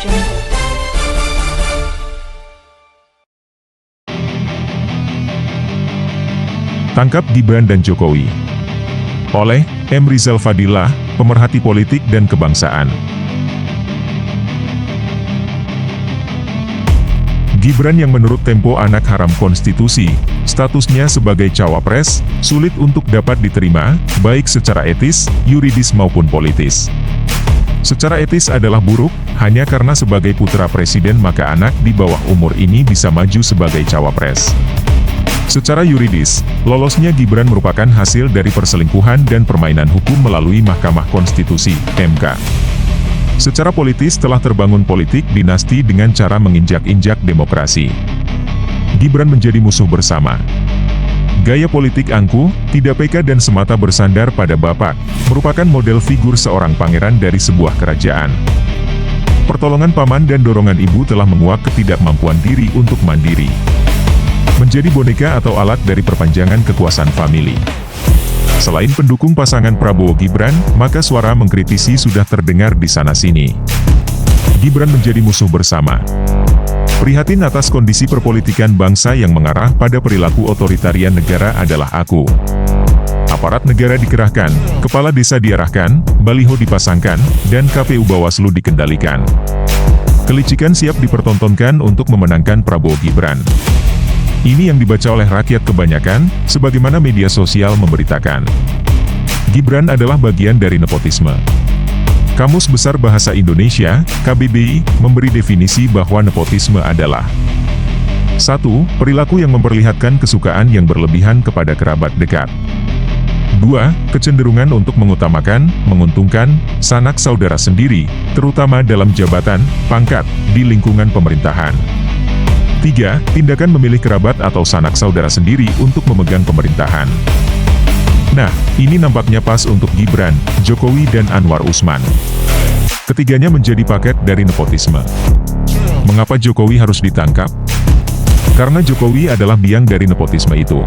Jungle. Tangkap Gibran dan Jokowi. Oleh M. Rizal Fadillah, pemerhati politik dan kebangsaan. Gibran yang menurut Tempo anak haram konstitusi, statusnya sebagai cawapres, sulit untuk dapat diterima, baik secara etis, yuridis maupun politis. Secara etis adalah buruk, hanya karena sebagai putra presiden maka anak di bawah umur ini bisa maju sebagai cawapres. Secara yuridis, lolosnya Gibran merupakan hasil dari perselingkuhan dan permainan hukum melalui Mahkamah Konstitusi, MK. Secara politis telah terbangun politik dinasti dengan cara menginjak-injak demokrasi. Gibran menjadi musuh bersama. Gaya politik angkuh, tidak peka dan semata bersandar pada bapak, merupakan model figur seorang pangeran dari sebuah kerajaan. Pertolongan paman dan dorongan ibu telah menguak ketidakmampuan diri untuk mandiri. Menjadi boneka atau alat dari perpanjangan kekuasaan famili. Selain pendukung pasangan Prabowo-Gibran, maka suara mengkritisi sudah terdengar di sana-sini. Gibran menjadi musuh bersama. Prihatin atas kondisi perpolitikan bangsa yang mengarah pada perilaku otoritarian negara adalah aku. Aparat negara dikerahkan, kepala desa diarahkan, baliho dipasangkan, dan KPU Bawaslu dikendalikan. Kelicikan siap dipertontonkan untuk memenangkan Prabowo-Gibran. Ini yang dibaca oleh rakyat kebanyakan, sebagaimana media sosial memberitakan. Gibran adalah bagian dari nepotisme. Kamus Besar Bahasa Indonesia, KBBI, memberi definisi bahwa nepotisme adalah 1. Perilaku yang memperlihatkan kesukaan yang berlebihan kepada kerabat dekat. 2. Kecenderungan untuk mengutamakan, menguntungkan, sanak saudara sendiri, terutama dalam jabatan, pangkat, di lingkungan pemerintahan. 3. Tindakan memilih kerabat atau sanak saudara sendiri untuk memegang pemerintahan. Nah, ini nampaknya pas untuk Gibran, Jokowi dan Anwar Usman. Ketiganya menjadi paket dari nepotisme. Mengapa Jokowi harus ditangkap? Karena Jokowi adalah biang dari nepotisme itu.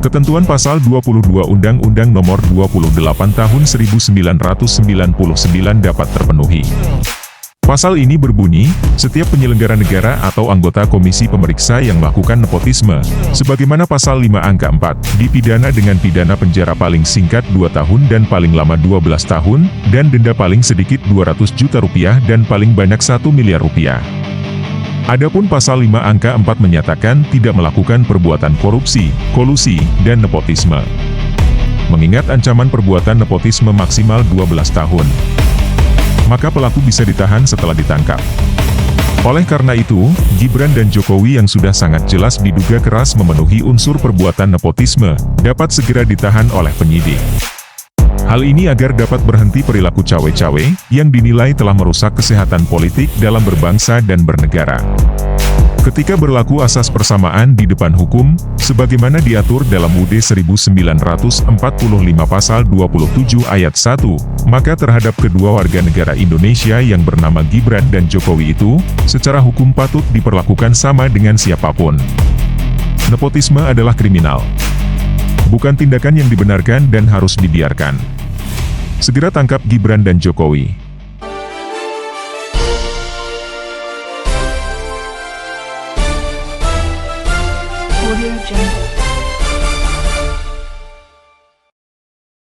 Ketentuan pasal 22 Undang-Undang Nomor 28 Tahun 1999 dapat terpenuhi. Pasal ini berbunyi, setiap penyelenggara negara atau anggota komisi pemeriksa yang melakukan nepotisme, sebagaimana pasal 5 angka 4, dipidana dengan pidana penjara paling singkat 2 tahun dan paling lama 12 tahun, dan denda paling sedikit 200 juta rupiah dan paling banyak 1 miliar rupiah. Adapun pasal 5 angka 4 menyatakan tidak melakukan perbuatan korupsi, kolusi, dan nepotisme. Mengingat ancaman perbuatan nepotisme maksimal 12 tahun. Maka pelaku bisa ditahan setelah ditangkap. Oleh karena itu, Gibran dan Jokowi yang sudah sangat jelas diduga keras memenuhi unsur perbuatan nepotisme, dapat segera ditahan oleh penyidik. Hal ini agar dapat berhenti perilaku cawe-cawe, yang dinilai telah merusak kesehatan politik dalam berbangsa dan bernegara. Ketika berlaku asas persamaan di depan hukum, sebagaimana diatur dalam UUD 1945 pasal 27 ayat 1, maka terhadap kedua warga negara Indonesia yang bernama Gibran dan Jokowi itu, secara hukum patut diperlakukan sama dengan siapapun. Nepotisme adalah kriminal. Bukan tindakan yang dibenarkan dan harus dibiarkan. Segera tangkap Gibran dan Jokowi.